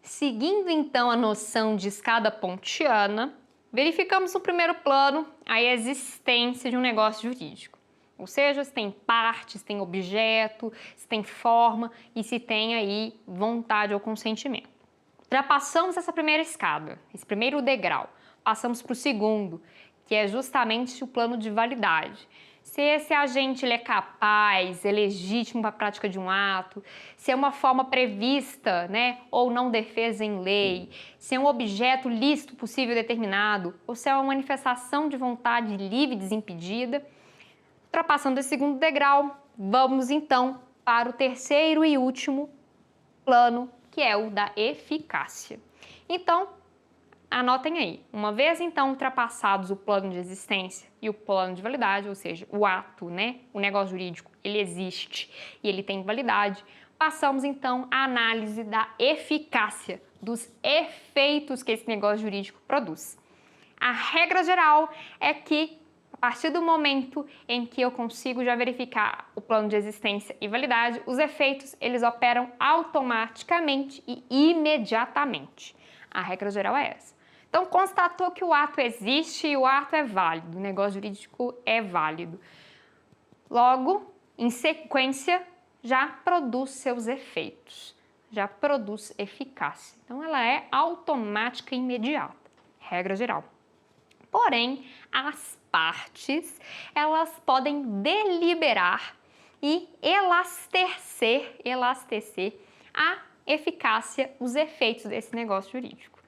Seguindo então a noção de escada pontiana, verificamos no primeiro plano a existência de um negócio jurídico. Ou seja, se tem partes, se tem objeto, se tem forma e se tem aí vontade ou consentimento. Ultrapassamos essa primeira escada, esse primeiro degrau, passamos para o segundo, que é justamente o plano de validade. Se esse agente ele é capaz, é legítimo para a prática de um ato, se é uma forma prevista, ou não defesa em lei, se é um objeto lícito possível determinado, ou se é uma manifestação de vontade livre e desimpedida. Ultrapassando esse segundo degrau, vamos então para o terceiro e último plano, que é o da eficácia. Então, anotem aí, uma vez então ultrapassados o plano de existência e o plano de validade, ou seja, o ato, o negócio jurídico, ele existe e ele tem validade, passamos então à análise da eficácia, dos efeitos que esse negócio jurídico produz. A regra geral é que, a partir do momento em que eu consigo já verificar o plano de existência e validade, os efeitos eles operam automaticamente e imediatamente. A regra geral é essa. Então, constatou que o ato existe e o ato é válido, o negócio jurídico é válido. Logo, em sequência, já produz seus efeitos, já produz eficácia. Então, ela é automática e imediata, regra geral. Porém, as partes, elas podem deliberar e elastecer a eficácia, os efeitos desse negócio jurídico.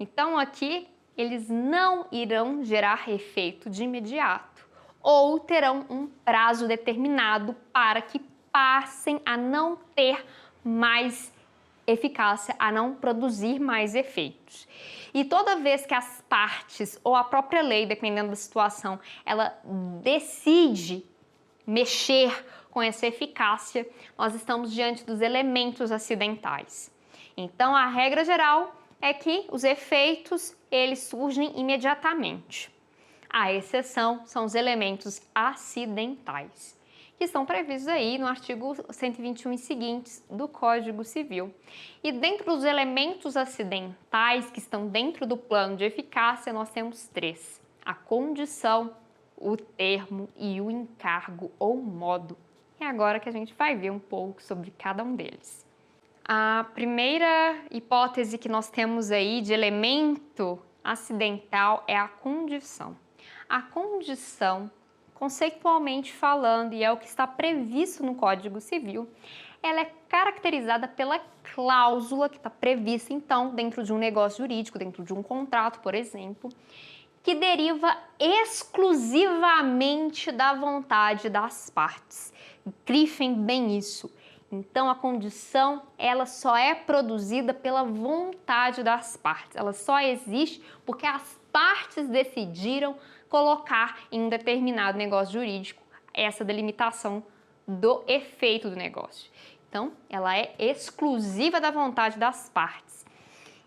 Então, aqui, eles não irão gerar efeito de imediato ou terão um prazo determinado para que passem a não ter mais eficácia, a não produzir mais efeitos. E toda vez que as partes ou a própria lei, dependendo da situação, ela decide mexer com essa eficácia, nós estamos diante dos elementos acidentais. Então, a regra geral é que os efeitos, eles surgem imediatamente. A exceção são os elementos acidentais, que estão previstos aí no artigo 121 e seguintes do Código Civil. E dentro dos elementos acidentais que estão dentro do plano de eficácia, nós temos três: a condição, o termo e o encargo ou modo. É agora que a gente vai ver um pouco sobre cada um deles. A primeira hipótese que nós temos aí de elemento acidental é a condição. A condição, conceitualmente falando, e é o que está previsto no Código Civil, ela é caracterizada pela cláusula que está prevista, então, dentro de um negócio jurídico, dentro de um contrato, por exemplo, que deriva exclusivamente da vontade das partes. Grifem bem isso. Então, a condição, ela só é produzida pela vontade das partes. Ela só existe porque as partes decidiram colocar em um determinado negócio jurídico essa delimitação do efeito do negócio. Então, ela é exclusiva da vontade das partes.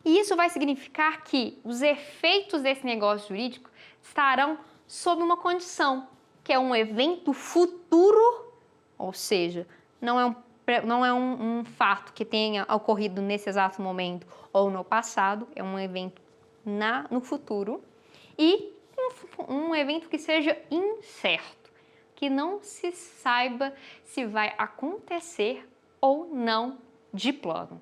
E isso vai significar que os efeitos desse negócio jurídico estarão sob uma condição, que é um evento futuro, ou seja, não é um fato que tenha ocorrido nesse exato momento ou no passado, é um evento no futuro, e um evento que seja incerto, que não se saiba se vai acontecer ou não de plano.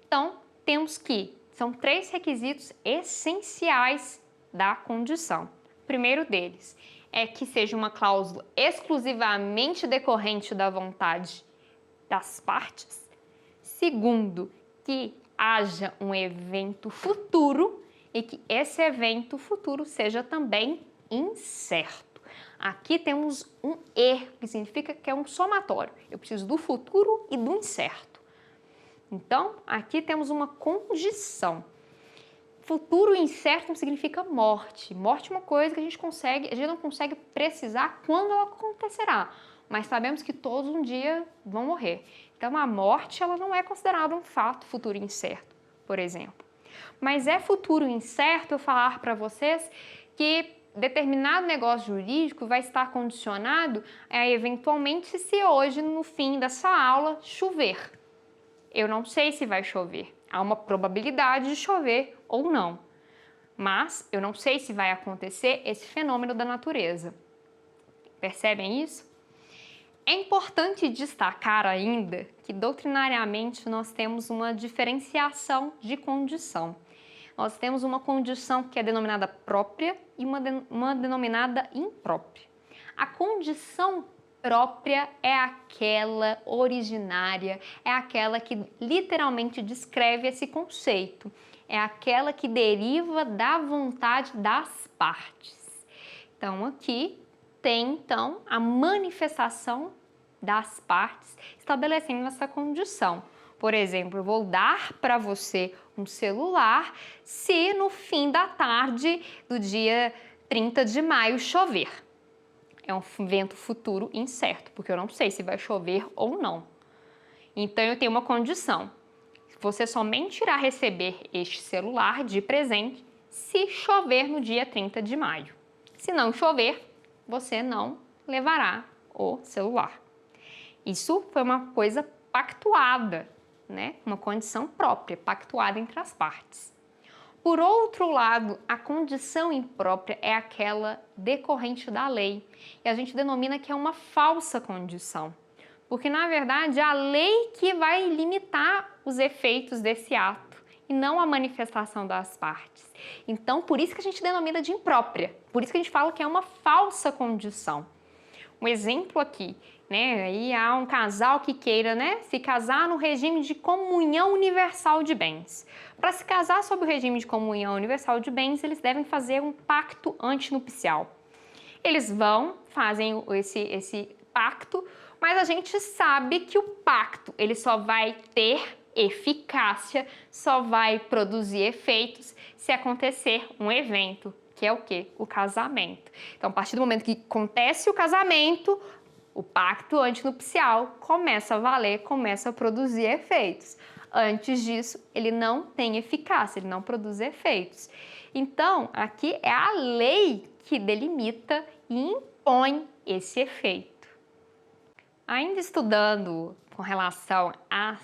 Então, temos que são três requisitos essenciais da condição. O primeiro deles é que seja uma cláusula exclusivamente decorrente da vontade das partes. Segundo, que haja um evento futuro e que esse evento futuro seja também incerto. Aqui temos um E, que significa que é um somatório. Eu preciso do futuro e do incerto. Então, aqui temos uma condição. Futuro incerto não significa morte. Morte é uma coisa que a gente não consegue precisar quando ela acontecerá, mas sabemos que todos um dia vão morrer. Então, a morte ela não é considerada um fato futuro incerto, por exemplo. Mas é futuro incerto eu falar para vocês que determinado negócio jurídico vai estar condicionado a, eventualmente, se hoje, no fim dessa aula, chover. eu não sei se vai chover. Há uma probabilidade de chover ou não, mas eu não sei se vai acontecer esse fenômeno da natureza. Percebem isso? É importante destacar ainda que doutrinariamente nós temos uma diferenciação de condição. Nós temos uma condição que é denominada própria e uma denominada imprópria. A condição própria é aquela originária, é aquela que literalmente descreve esse conceito, é aquela que deriva da vontade das partes. Então, aqui tem, então, a manifestação das partes estabelecendo essa condição. Por exemplo, eu vou dar para você um celular se no fim da tarde do dia 30 de maio chover. É um evento futuro incerto, porque eu não sei se vai chover ou não. Então, eu tenho uma condição. Você somente irá receber este celular de presente se chover no dia 30 de maio. Se não chover, você não levará o celular. Isso foi uma coisa pactuada, né? Uma condição própria, pactuada entre as partes. Por outro lado, a condição imprópria é aquela decorrente da lei, e a gente denomina que é uma falsa condição, porque na verdade é a lei que vai limitar os efeitos desse ato e não a manifestação das partes. Então, por isso que a gente denomina de imprópria, por isso que a gente fala que é uma falsa condição. Um exemplo aqui, né? Aí há um casal que queira, né, se casar no regime de comunhão universal de bens. Para se casar sob o regime de comunhão universal de bens, eles devem fazer um pacto antinupcial. Eles fazem esse pacto, mas a gente sabe que o pacto ele só vai ter eficácia, só vai produzir efeitos se acontecer um evento, que é o quê? O casamento. Então, a partir do momento que acontece o casamento, o pacto antinupcial começa a valer, começa a produzir efeitos. Antes disso, ele não tem eficácia, ele não produz efeitos. Então, aqui é a lei que delimita e impõe esse efeito. Ainda estudando com relação às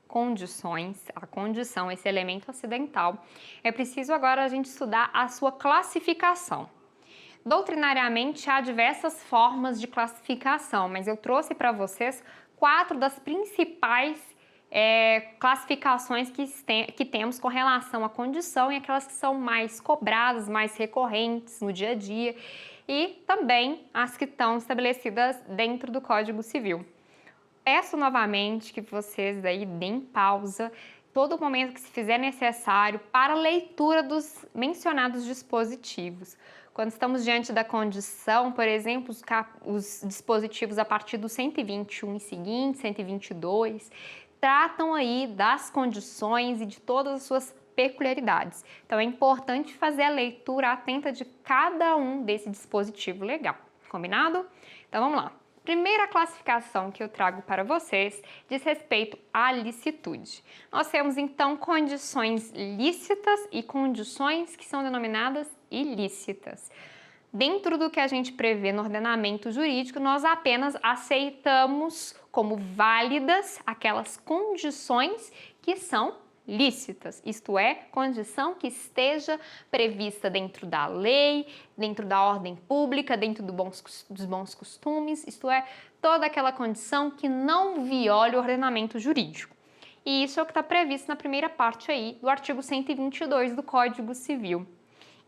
condições, a condição, esse elemento acidental, é preciso agora a gente estudar a sua classificação. Doutrinariamente, há diversas formas de classificação, mas eu trouxe para vocês 4 das principais classificações que temos com relação à condição e aquelas que são mais cobradas, mais recorrentes no dia a dia e também as que estão estabelecidas dentro do Código Civil. Peço novamente que vocês aí deem pausa todo momento que se fizer necessário para a leitura dos mencionados dispositivos. Quando estamos diante da condição, por exemplo, os dispositivos a partir do 121 e seguinte, 122, tratam aí das condições e de todas as suas peculiaridades. Então é importante fazer a leitura atenta de cada um desse dispositivo legal, combinado? Então vamos lá. Primeira classificação que eu trago para vocês diz respeito à licitude. Nós temos então condições lícitas e condições que são denominadas ilícitas. Dentro do que a gente prevê no ordenamento jurídico, nós apenas aceitamos como válidas aquelas condições que são lícitas, isto é, condição que esteja prevista dentro da lei, dentro da ordem pública, dentro dos bons costumes, isto é, toda aquela condição que não viole o ordenamento jurídico. E isso é o que está previsto na primeira parte aí do artigo 122 do Código Civil.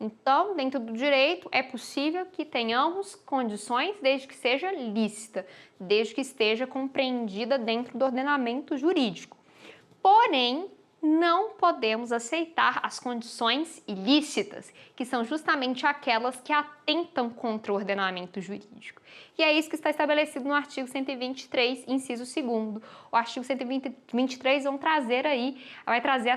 Então, dentro do direito, é possível que tenhamos condições desde que seja lícita, desde que esteja compreendida dentro do ordenamento jurídico. Porém, não podemos aceitar as condições ilícitas, que são justamente aquelas que atentam contra o ordenamento jurídico. E é isso que está estabelecido no artigo 123, inciso 2º. O artigo 123 vai trazer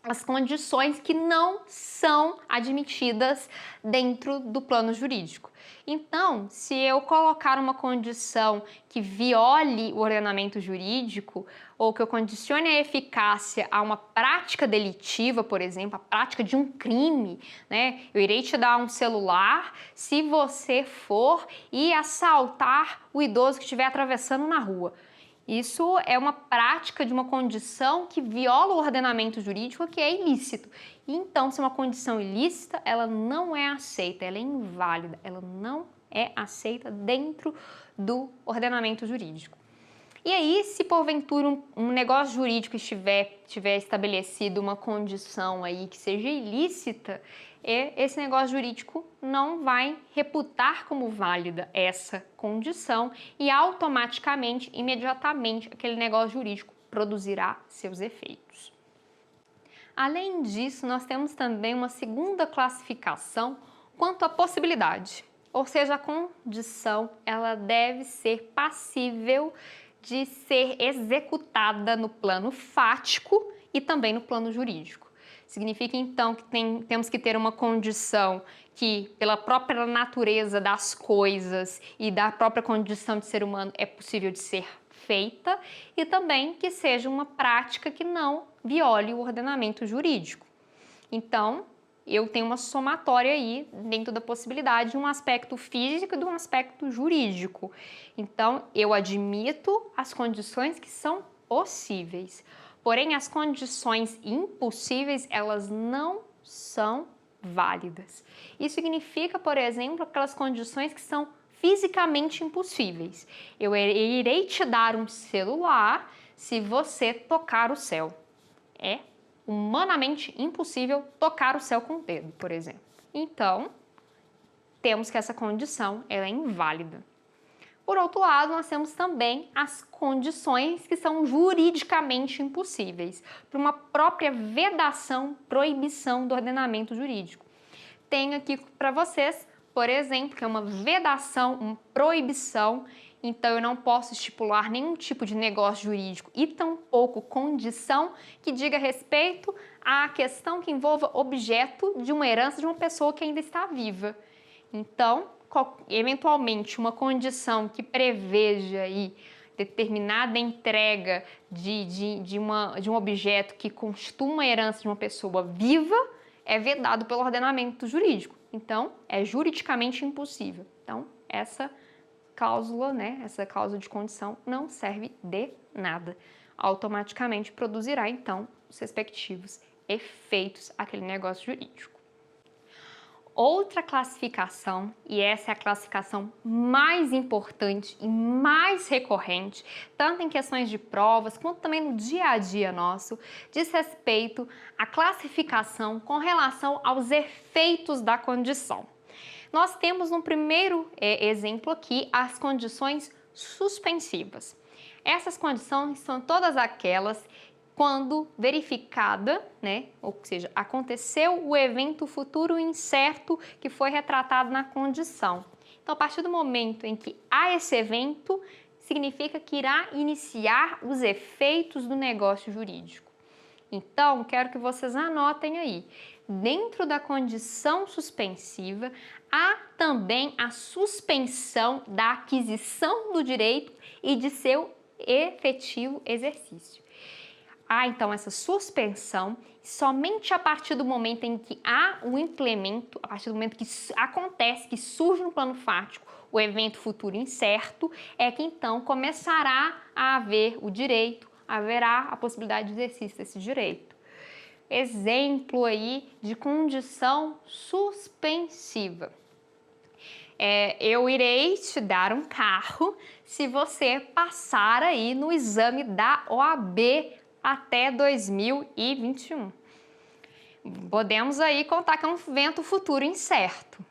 as condições que não são admitidas dentro do plano jurídico. Então, se eu colocar uma condição que viole o ordenamento jurídico ou que eu condicione a eficácia a uma prática delitiva, por exemplo, a prática de um crime, né? Eu irei te dar um celular se você for e assaltar o idoso que estiver atravessando na rua. Isso é uma prática de uma condição que viola o ordenamento jurídico, que é ilícito. Então, se é uma condição ilícita, ela não é aceita, ela é inválida, ela não é aceita dentro do ordenamento jurídico. E aí, se porventura um negócio jurídico tiver estabelecido uma condição aí que seja ilícita, esse negócio jurídico não vai reputar como válida essa condição e automaticamente, imediatamente, aquele negócio jurídico produzirá seus efeitos. Além disso, nós temos também uma segunda classificação quanto à possibilidade, ou seja, a condição ela deve ser passível de ser executada no plano fático e também no plano jurídico. Significa, então, que temos que ter uma condição que, pela própria natureza das coisas e da própria condição de ser humano, é possível de ser feita e também que seja uma prática que não viole o ordenamento jurídico. Então, eu tenho uma somatória aí dentro da possibilidade de um aspecto físico e de um aspecto jurídico. Então, eu admito as condições que são possíveis. Porém, as condições impossíveis, elas não são válidas. Isso significa, por exemplo, aquelas condições que são fisicamente impossíveis. Eu irei te dar um celular se você tocar o céu. É humanamente impossível tocar o céu com o dedo, por exemplo. Então, temos que essa condição ela é inválida. Por outro lado, nós temos também as condições que são juridicamente impossíveis, por uma própria vedação, proibição do ordenamento jurídico. Tenho aqui para vocês, por exemplo, que é uma vedação, uma proibição. Então, eu não posso estipular nenhum tipo de negócio jurídico e tampouco condição que diga respeito à questão que envolva objeto de uma herança de uma pessoa que ainda está viva. Então, eventualmente, uma condição que preveja aí determinada entrega de um objeto que constitua uma herança de uma pessoa viva é vedado pelo ordenamento jurídico. Então, é juridicamente impossível. Então, essa cláusula, essa cláusula de condição não serve de nada. Automaticamente produzirá, então, os respectivos efeitos àquele negócio jurídico. Outra classificação, e essa é a classificação mais importante e mais recorrente, tanto em questões de provas quanto também no dia a dia nosso, diz respeito à classificação com relação aos efeitos da condição. Nós temos no primeiro exemplo aqui as condições suspensivas. Essas condições são todas aquelas quando verificada, ou seja, aconteceu o evento futuro incerto que foi retratado na condição. Então, a partir do momento em que há esse evento, significa que irá iniciar os efeitos do negócio jurídico. Então, quero que vocês anotem aí. Dentro da condição suspensiva, há também a suspensão da aquisição do direito e de seu efetivo exercício. Há, então, essa suspensão somente a partir do momento em que há o implemento, a partir do momento que acontece, que surge no plano fático, o evento futuro incerto, é que então começará a haver o direito, haverá a possibilidade de exercício desse direito. Exemplo aí de condição suspensiva. Eu irei te dar um carro se você passar aí no exame da OAB até 2021. Podemos aí contar que é um evento futuro incerto,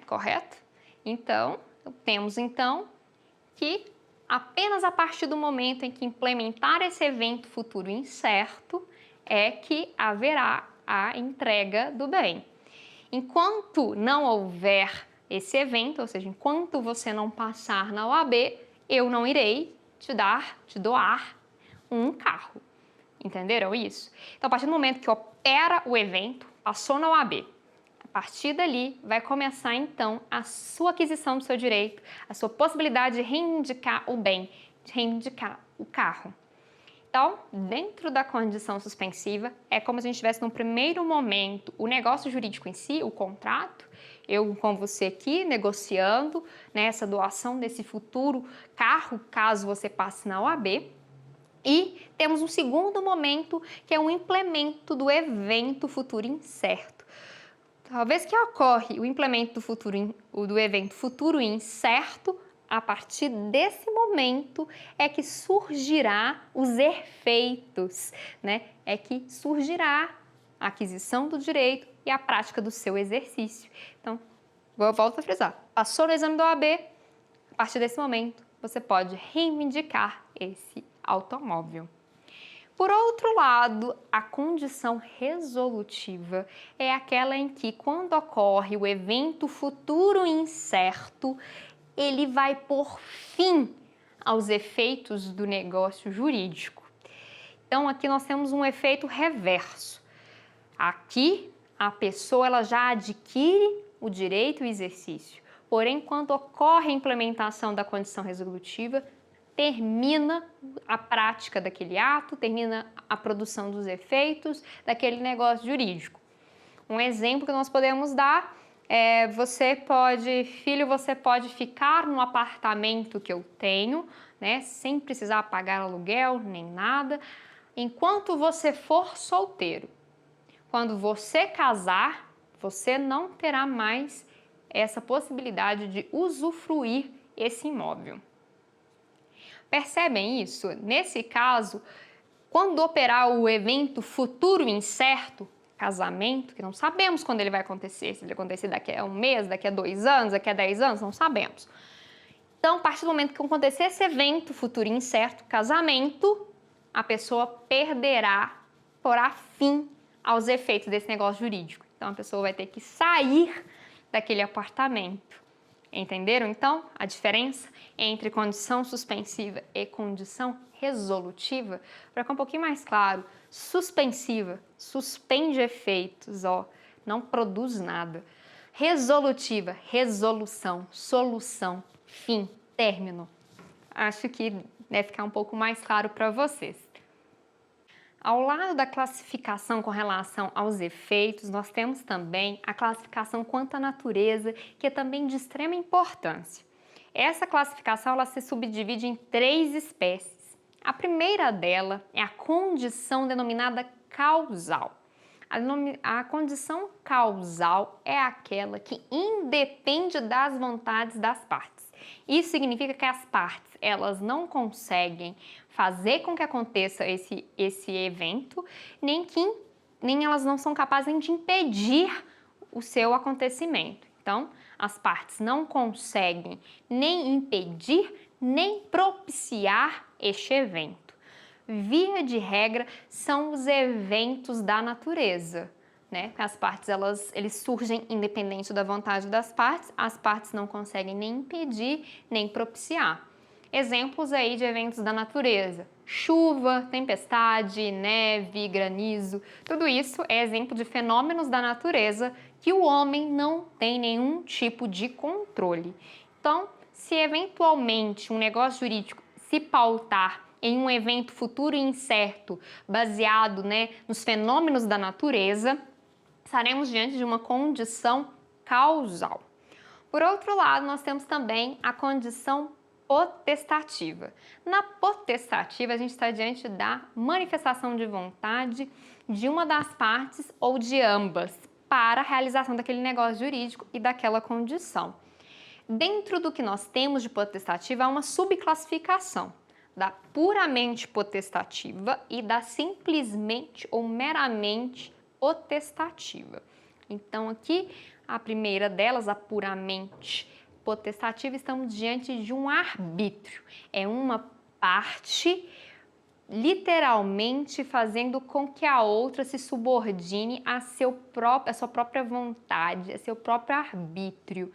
Correto? Então, temos então que apenas a partir do momento em que implementar esse evento futuro incerto é que haverá a entrega do bem. Enquanto não houver esse evento, ou seja, enquanto você não passar na OAB, eu não irei te doar um carro. Entenderam isso? Então, a partir do momento que opera o evento, passou na OAB, a partir dali vai começar, então, a sua aquisição do seu direito, a sua possibilidade de reivindicar o bem, de reivindicar o carro. Então, dentro da condição suspensiva, é como se a gente tivesse no primeiro momento o negócio jurídico em si, o contrato, eu com você aqui negociando, né, essa doação desse futuro carro, caso você passe na OAB. E temos um segundo momento, que é um implemento do evento futuro incerto. Talvez que ocorre o implemento do evento futuro incerto, a partir desse momento é que surgirá os efeitos, né? É que surgirá a aquisição do direito e a prática do seu exercício. Então, eu volto a frisar, passou no exame da OAB, a partir desse momento você pode reivindicar esse automóvel. Por outro lado, a condição resolutiva é aquela em que, quando ocorre o evento futuro incerto, ele vai pôr fim aos efeitos do negócio jurídico. Então, aqui nós temos um efeito reverso. Aqui, a pessoa ela já adquire o direito e o exercício. Porém, quando ocorre a implementação da condição resolutiva, termina a prática daquele ato, termina a produção dos efeitos daquele negócio jurídico. Um exemplo que nós podemos dar é, filho, você pode ficar no apartamento que eu tenho, né, sem precisar pagar aluguel nem nada, enquanto você for solteiro. Quando você casar, você não terá mais essa possibilidade de usufruir esse imóvel. Percebem isso? Nesse caso, quando operar o evento futuro incerto, casamento, que não sabemos quando ele vai acontecer, se ele vai acontecer daqui a um mês, daqui a 2 anos, daqui a 10 anos, não sabemos. Então, a partir do momento que acontecer esse evento futuro incerto, casamento, a pessoa porá fim aos efeitos desse negócio jurídico. Então, a pessoa vai ter que sair daquele apartamento. Entenderam, então, a diferença entre condição suspensiva e condição resolutiva? Para ficar um pouquinho mais claro, suspensiva, suspende efeitos, não produz nada. Resolutiva, resolução, solução, fim, término. Acho que deve ficar um pouco mais claro para vocês. Ao lado da classificação com relação aos efeitos, nós temos também a classificação quanto à natureza, que é também de extrema importância. Essa classificação ela se subdivide em 3 espécies. A primeira dela é a condição denominada causal. A condição causal é aquela que independe das vontades das partes. Isso significa que as partes elas não conseguem fazer com que aconteça esse evento, nem elas não são capazes de impedir o seu acontecimento. Então, as partes não conseguem nem impedir, nem propiciar este evento. Via de regra, são os eventos da natureza, né? As partes eles surgem independente da vontade das partes, as partes não conseguem nem impedir, nem propiciar. Exemplos aí de eventos da natureza: chuva, tempestade, neve, granizo, tudo isso é exemplo de fenômenos da natureza que o homem não tem nenhum tipo de controle. Então, se eventualmente um negócio jurídico se pautar em um evento futuro incerto, baseado, nos fenômenos da natureza, estaremos diante de uma condição causal. Por outro lado, nós temos também a condição potestativa. Na potestativa, a gente está diante da manifestação de vontade de uma das partes ou de ambas para a realização daquele negócio jurídico e daquela condição. Dentro do que nós temos de potestativa, há uma subclassificação da puramente potestativa e da simplesmente ou meramente potestativa. Então, aqui, a primeira delas, a puramente potestativa, estamos diante de um arbítrio. É uma parte literalmente fazendo com que a outra se subordine à sua própria vontade, a seu próprio arbítrio.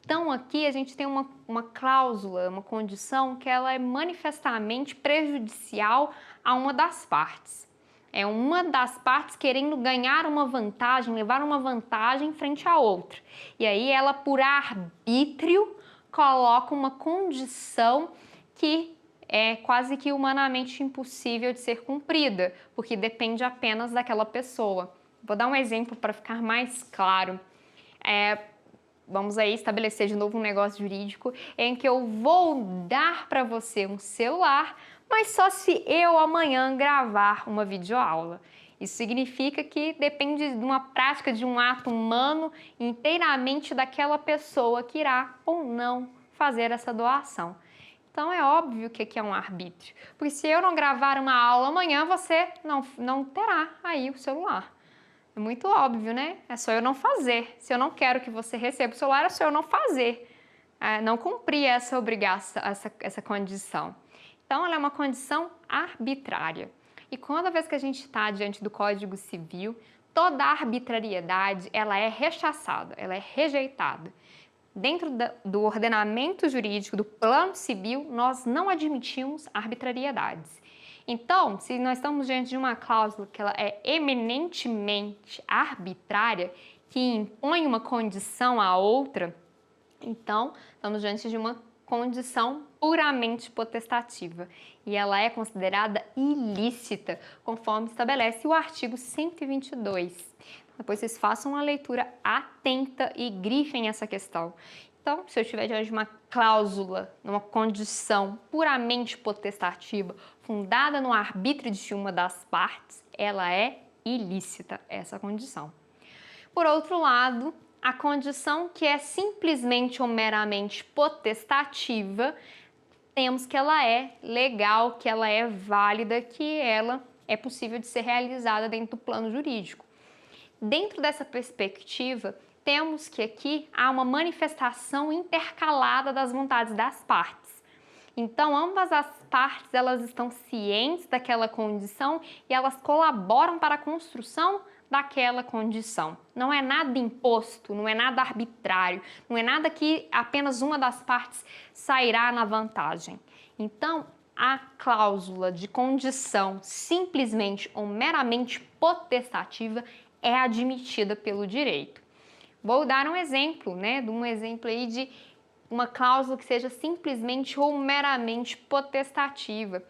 Então, aqui a gente tem uma cláusula, uma condição que ela é manifestamente prejudicial a uma das partes. É uma das partes querendo ganhar uma vantagem, levar uma vantagem frente à outra. E aí ela, por arbítrio, coloca uma condição que é quase que humanamente impossível de ser cumprida, porque depende apenas daquela pessoa. Vou dar um exemplo para ficar mais claro. vamos aí estabelecer de novo um negócio jurídico em que eu vou dar para você um celular, mas só se eu amanhã gravar uma videoaula. Isso significa que depende de uma prática de um ato humano inteiramente daquela pessoa que irá ou não fazer essa doação. Então é óbvio que aqui é um arbítrio, porque se eu não gravar uma aula amanhã, você não terá aí o celular. É muito óbvio, né? É só eu não fazer. Se eu não quero que você receba o celular, é só eu não fazer. Não cumprir essa obrigação, essa condição. Então, ela é uma condição arbitrária. E toda vez que a gente está diante do Código Civil, toda arbitrariedade, ela é rechaçada, ela é rejeitada. Dentro do ordenamento jurídico, do plano civil, nós não admitimos arbitrariedades. Então, se nós estamos diante de uma cláusula que ela é eminentemente arbitrária, que impõe uma condição à outra, então estamos diante de uma condição puramente potestativa e ela é considerada ilícita, conforme estabelece o artigo 122. Depois vocês façam uma leitura atenta e grifem essa questão. Então, se eu estiver diante de uma cláusula, numa condição puramente potestativa, fundada no arbítrio de uma das partes, ela é ilícita, essa condição. Por outro lado, a condição que é simplesmente ou meramente potestativa, temos que ela é legal, que ela é válida, que ela é possível de ser realizada dentro do plano jurídico. Dentro dessa perspectiva, temos que aqui há uma manifestação intercalada das vontades das partes. Então, ambas as partes elas estão cientes daquela condição e elas colaboram para a construção daquela condição. Não é nada imposto, não é nada arbitrário, não é nada que apenas uma das partes sairá na vantagem. Então, a cláusula de condição simplesmente ou meramente potestativa é admitida pelo direito. Vou dar um exemplo, de um exemplo aí de uma cláusula que seja simplesmente ou meramente potestativa.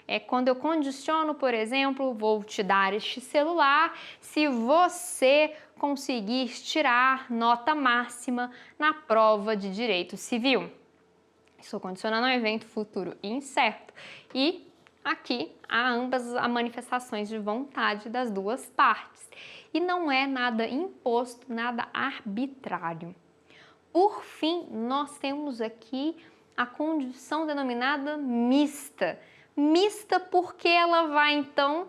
É quando eu condiciono, por exemplo, vou te dar este celular se você conseguir tirar nota máxima na prova de direito civil. Estou condicionando um evento futuro incerto. E aqui há ambas as manifestações de vontade das duas partes. E não é nada imposto, nada arbitrário. Por fim, nós temos aqui a condição denominada mista. Mista porque ela vai, então,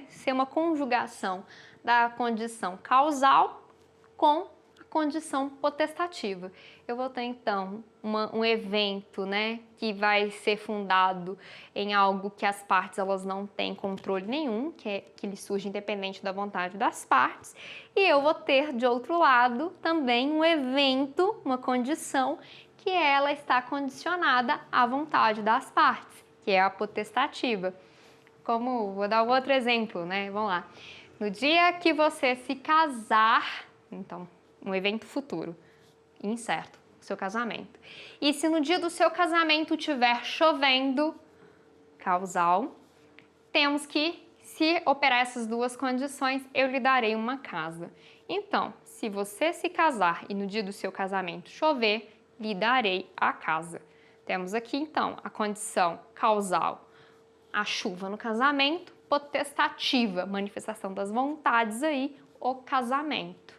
ser uma conjugação da condição causal com a condição potestativa. Eu vou ter, então, um evento, que vai ser fundado em algo que as partes elas não têm controle nenhum, que ele surge independente da vontade das partes, e eu vou ter, de outro lado, também um evento, uma condição, que ela está condicionada à vontade das partes, que é a potestativa. Vou dar outro exemplo, Vamos lá. No dia que você se casar, então, um evento futuro, incerto, seu casamento. E se no dia do seu casamento estiver chovendo, causal, temos que, se operar essas duas condições, eu lhe darei uma casa. Então, se você se casar e no dia do seu casamento chover, lhe darei a casa. Temos aqui, então, a condição causal, a chuva no casamento, potestativa, manifestação das vontades aí, o casamento.